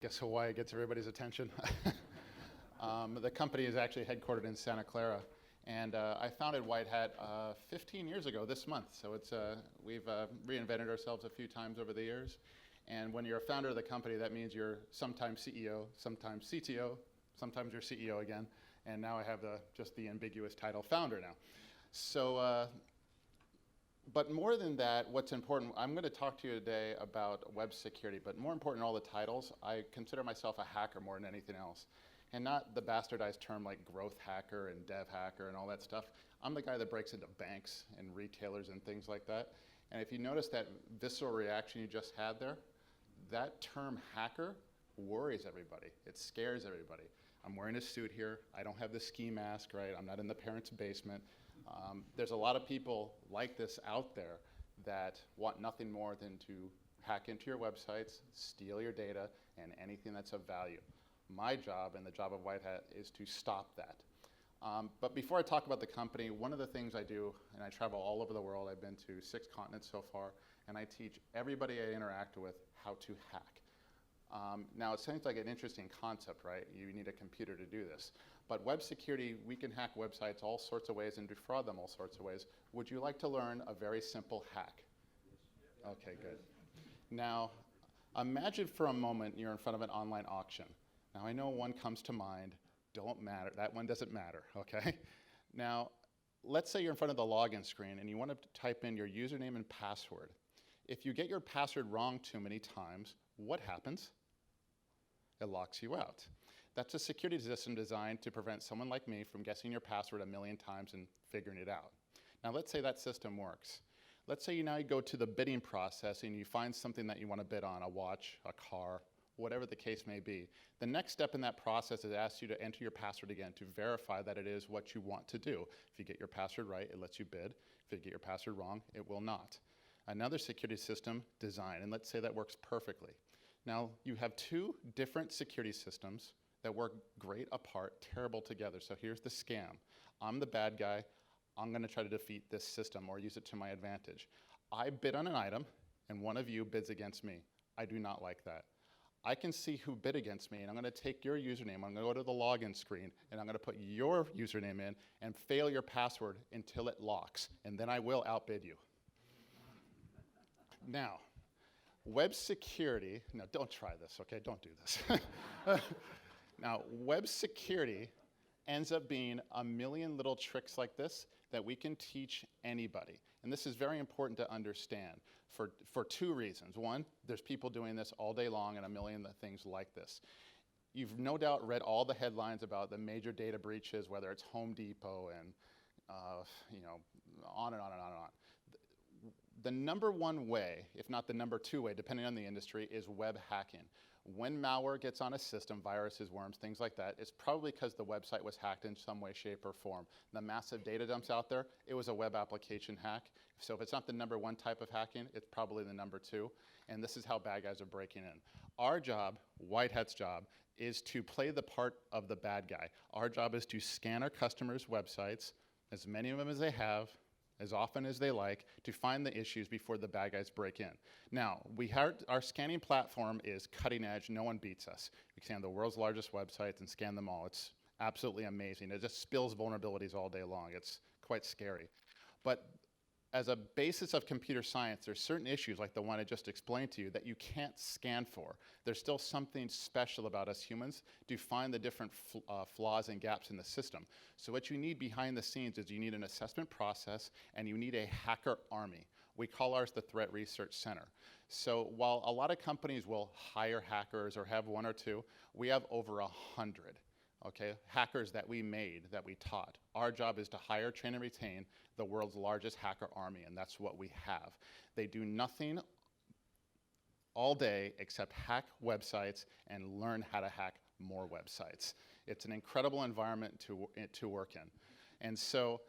Guess Hawaii gets everybody's attention. The company is actually headquartered in Santa Clara, and I founded WhiteHat 15 years ago this month. So we've reinvented ourselves a few times over the years. And when you're a founder of the company, that means you're sometimes CEO, sometimes CTO, sometimes you're CEO again. And now I have just the ambiguous title founder now. So, but more than that, what's important, I'm going to talk to you today about web security, but more important than all the titles, I consider myself a hacker more than anything else. And not the bastardized term like growth hacker and dev hacker and all that stuff. I'm the guy that breaks into banks and retailers and things like that. And if you notice that visceral reaction you just had there, that term hacker worries everybody. It scares everybody. I'm wearing a suit here. I don't have the ski mask, right? I'm not in the parents' basement. There's a lot of people like this out there that want nothing more than to hack into your websites, steal your data, and anything that's of value. My job and the job of WhiteHat is to stop that. But before I talk about the company, one of the things I do, and I travel all over the world, I've been to 6 continents so far, and I teach everybody I interact with how to hack. Now, it seems like an interesting concept, right? You need a computer to do this. But web security, we can hack websites all sorts of ways and defraud them all sorts of ways. Would you like to learn a very simple hack? Okay, good. Now, imagine for a moment you're in front of an online auction. Now, I know one comes to mind. Don't matter. That one doesn't matter, okay? Now, let's say you're in front of the login screen and you want to type in your username and password. If you get your password wrong too many times, what happens? It locks you out. That's a security system designed to prevent someone like me from guessing your password a million times and figuring it out. Now, let's say that system works. Let's say you go to the bidding process and you find something that you want to bid on, a watch, a car, whatever the case may be. The next step in that process is ask you to enter your password again to verify that it is what you want to do. If you get your password right, it lets you bid. If you get your password wrong, it will not. Another security system design, and let's say that works perfectly. Now, you have 2 different security systems that work great apart, terrible together. So here's the scam. I'm the bad guy. I'm going to try to defeat this system or use it to my advantage. I bid on an item, and one of you bids against me. I do not like that. I can see who bid against me, and I'm going to take your username. I'm going to go to the login screen, and I'm going to put your username in and fail your password until it locks, and then I will outbid you. Now, web security, no, don't try this, okay? Don't do this. Now, web security ends up being a million little tricks like this that we can teach anybody. And this is very important to understand for 2 reasons. One, there's people doing this all day long and a million things like this. You've no doubt read all the headlines about the major data breaches, whether it's Home Depot and on and on and on and on. The number 1 way, if not the number 2 way, depending on the industry, is web hacking. When malware gets on a system, viruses, worms, things like that, it's probably because the website was hacked in some way, shape, or form. The massive data dumps out there, it was a web application hack. So if it's not the number 1 type of hacking, it's probably the number 2. And this is how bad guys are breaking in. Our job, WhiteHat's job, is to play the part of the bad guy. Our job is to scan our customers' websites, as many of them as they have, as often as they like, to find the issues before the bad guys break in. Now, our scanning platform is cutting edge. No one beats us. We scan the world's largest websites and scan them all. It's absolutely amazing. It just spills vulnerabilities all day long. It's quite scary. But as a basis of computer science, there's certain issues like the one I just explained to you that you can't scan for. There's still something special about us humans to find the different flaws and gaps in the system. So what you need behind the scenes is you need an assessment process and you need a hacker army. We call ours the Threat Research Center. So while a lot of companies will hire hackers or have 1 or 2, we have over 100. Okay, hackers that we made, that we taught. Our job is to hire, train, and retain the world's largest hacker army, and that's what we have. They do nothing all day except hack websites and learn how to hack more websites. It's an incredible environment to work in. And so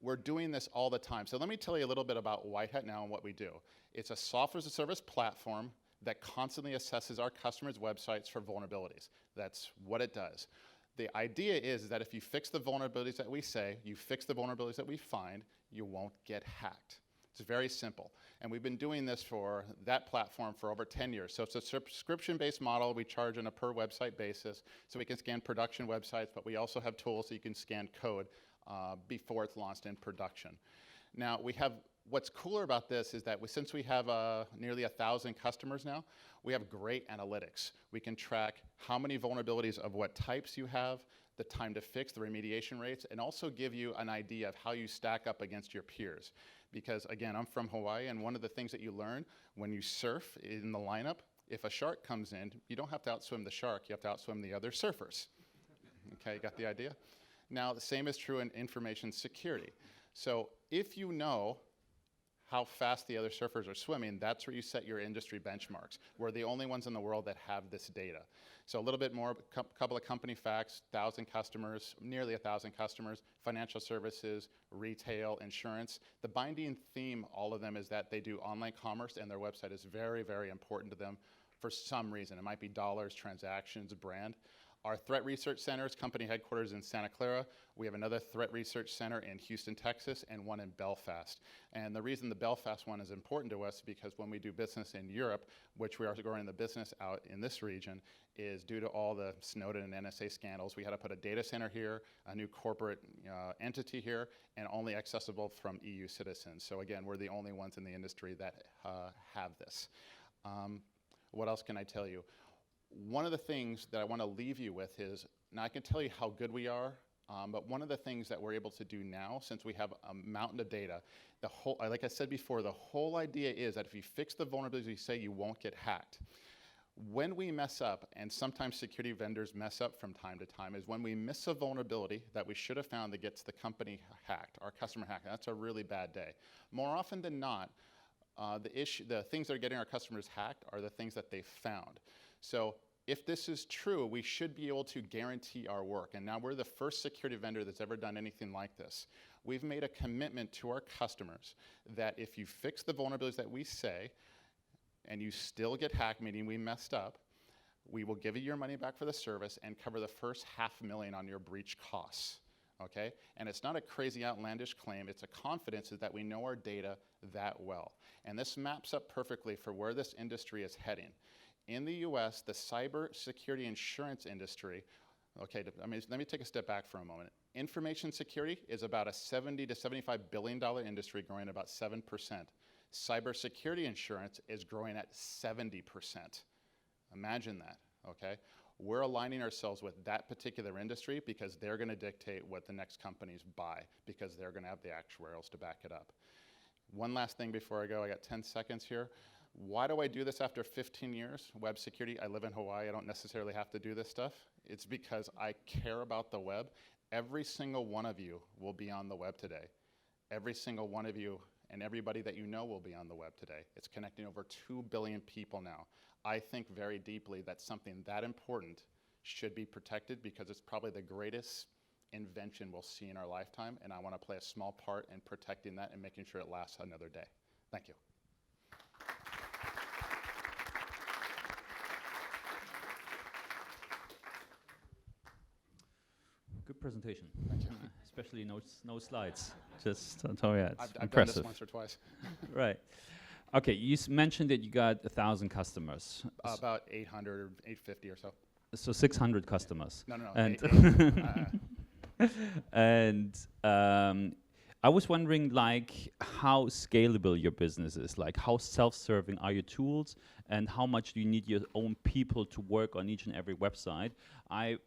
we're doing this all the time. So let me tell you a little bit about WhiteHat now and what we do. It's a software as a service platform that constantly assesses our customers' websites for vulnerabilities. That's what it does. The idea is that if you fix the vulnerabilities that we say, you fix the vulnerabilities that we find, you won't get hacked. It's very simple. And we've been doing this for that platform for over 10 years. So it's a subscription-based model. We charge on a per website basis. So we can scan production websites, but we also have tools so you can scan code before it's launched in production. Now, what's cooler about this is that since we have nearly 1,000 customers now, we have great analytics. We can track how many vulnerabilities of what types you have, the time to fix, the remediation rates, and also give you an idea of how you stack up against your peers. Because again, I'm from Hawaii, and one of the things that you learn when you surf in the lineup, if a shark comes in, you don't have to outswim the shark, you have to outswim the other surfers. Okay, you got the idea? Now, the same is true in information security. So if you know how fast the other surfers are swimming, that's where you set your industry benchmarks. We're the only ones in the world that have this data. So a little bit more, couple of company facts, 1,000 customers, nearly 1,000 customers, financial services, retail, insurance. The binding theme, all of them, is that they do online commerce and their website is very, very important to them for some reason. It might be dollars, transactions, brand. Our threat research centers, company headquarters in Santa Clara. We have another threat research center in Houston, Texas, and one in Belfast. And the reason the Belfast one is important to us is because when we do business in Europe, which we are growing the business out in this region, is due to all the Snowden and NSA scandals. We had to put a data center here, a new corporate entity here, and only accessible from EU citizens. So again, we're the only ones in the industry that have this. What else can I tell you? One of the things that I want to leave you with is, now I can tell you how good we are, but one of the things that we're able to do now, since we have a mountain of data, like I said before, the whole idea is that if you fix the vulnerabilities, you say you won't get hacked. When we mess up, and sometimes security vendors mess up from time to time, is when we miss a vulnerability that we should have found that gets the company hacked, our customer hacked. That's a really bad day. More often than not, the things that are getting our customers hacked are the things that they found. So if this is true, we should be able to guarantee our work. And now we're the first security vendor that's ever done anything like this. We've made a commitment to our customers that if you fix the vulnerabilities that we say, and you still get hacked, meaning we messed up, we will give you your money back for the service and cover the first $500,000 on your breach costs. Okay? And it's not a crazy outlandish claim, it's a confidence that we know our data that well. And this maps up perfectly for where this industry is heading. In the US, the cyber security insurance industry, okay, let me take a step back for a moment. Information security is about a $70 to $75 billion industry growing about 7%. Cybersecurity insurance is growing at 70%. Imagine that, okay? We're aligning ourselves with that particular industry because they're going to dictate what the next companies buy because they're going to have the actuarials to back it up. One last thing before I go, I got 10 seconds here. Why do I do this after 15 years? Web security, I live in Hawaii, I don't necessarily have to do this stuff. It's because I care about the web. Every single one of you will be on the web today. Every single one of you and everybody that you know will be on the web today. It's connecting over 2 billion people now. I think very deeply that something that important should be protected because it's probably the greatest invention we'll see in our lifetime, and I want to play a small part in protecting that and making sure it lasts another day. Thank you. Good presentation. Thank you. Especially no slides. Just I've I've done this once or twice. Right. Okay, you mentioned that you got 1,000 customers. About 800, 850 or so. So 600 customers. No. And I was wondering, like, how scalable your business is. Like, how self-serving are your tools, and how much do you need your own people to work on each and every website? I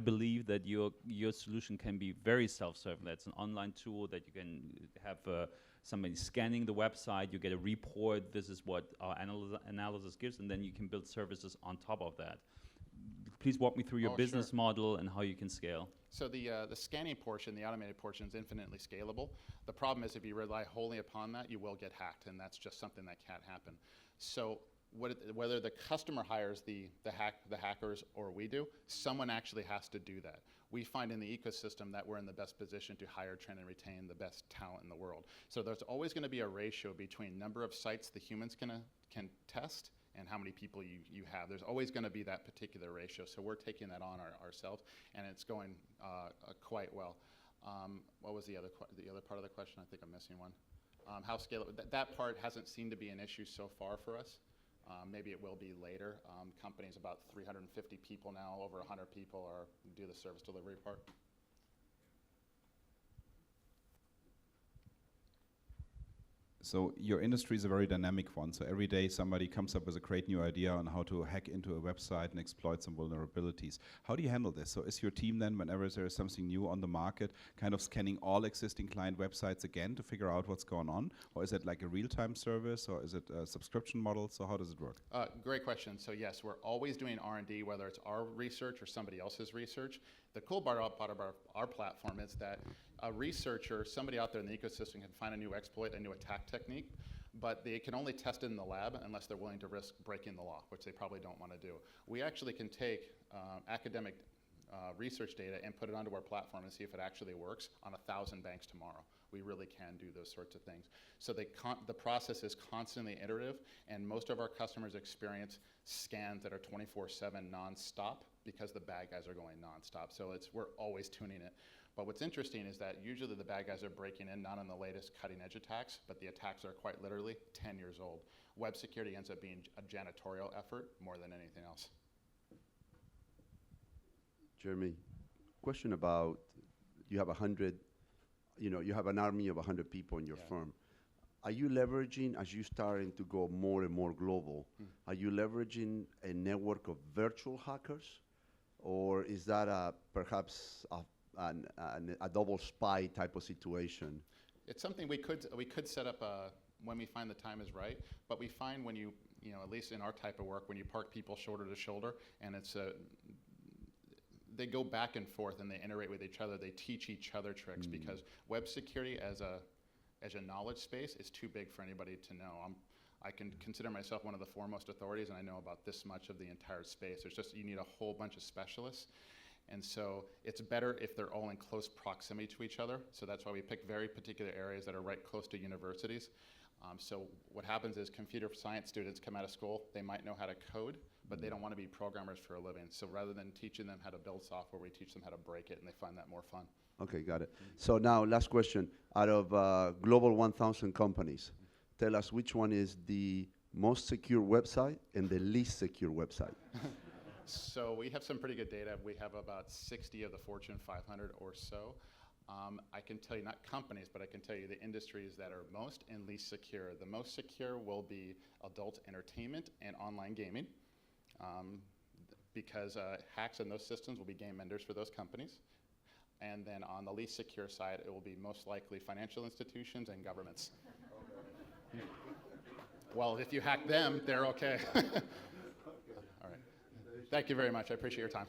believe that your solution can be very self-serving. That's an online tool that you can have somebody scanning the website. You get a report. This is what our analysis gives, and then you can build services on top of that. Please walk me through your business model and how you can scale. So the scanning portion, the automated portion, is infinitely scalable. The problem is if you rely wholly upon that, you will get hacked, and that's just something that can't happen. So whether the customer hires the hackers or we do, someone actually has to do that. We find in the ecosystem that we're in the best position to hire, train, and retain the best talent in the world. So there's always going to be a ratio between number of sites the humans can test and how many people you have. There's always going to be that particular ratio. So we're taking that on ourselves, and it's going quite well. What was the other part of the question? I think I'm missing one. How scalable, that part hasn't seemed to be an issue so far for us. Maybe it will be later. Companies about 350 people now, over 100 people do the service delivery part. So your industry is a very dynamic one. So every day somebody comes up with a great new idea on how to hack into a website and exploit some vulnerabilities. How do you handle this? So is your team then, whenever there is something new on the market, kind of scanning all existing client websites again to figure out what's going on? Or is it like a real-time service, or is it a subscription model? So how does it work? Great question. So yes, we're always doing R&D, whether it's our research or somebody else's research. The cool part of our platform is that a researcher, somebody out there in the ecosystem, can find a new exploit, a new attack technique, but they can only test it in the lab unless they're willing to risk breaking the law, which they probably don't want to do. We actually can take academic research data and put it onto our platform and see if it actually works on 1,000 banks tomorrow. We really can do those sorts of things. So the process is constantly iterative, and most of our customers experience scans that are 24/7 nonstop because the bad guys are going nonstop. So we're always tuning it. But what's interesting is that usually the bad guys are breaking in not on the latest cutting edge attacks, but the attacks are quite literally 10 years old. Web security ends up being a janitorial effort more than anything else. Jeremy, question about, you have 100, you have an army of 100 people in your firm. Are you leveraging, as you're starting to go more and more global, are you leveraging a network of virtual hackers? Or is that perhaps a double spy type of situation? It's something we could set up when we find the time is right, but we find when you at least in our type of work, when you park people shoulder to shoulder, and they go back and forth and they iterate with each other, they teach each other tricks, because web security as a knowledge space is too big for anybody to know. I can consider myself one of the foremost authorities, and I know about this much of the entire space. There's just, you need a whole bunch of specialists. And so it's better if they're all in close proximity to each other. So that's why we pick very particular areas that are right close to universities. So what happens is computer science students come out of school, they might know how to code, but they don't want to be programmers for a living. So rather than teaching them how to build software, we teach them how to break it, and they find that more fun. Okay, got it. So now, last question. Out of global 1,000 companies, tell us which one is the most secure website and the least secure website. So we have some pretty good data. We have about 60 of the Fortune 500 or so. I can tell you, not companies, but I can tell you the industries that are most and least secure. The most secure will be adult entertainment and online gaming, because hacks in those systems will be game vendors for those companies. And then on the least secure side, it will be most likely financial institutions and governments. Well, if you hack them, they're okay. All right. Thank you very much. I appreciate your time.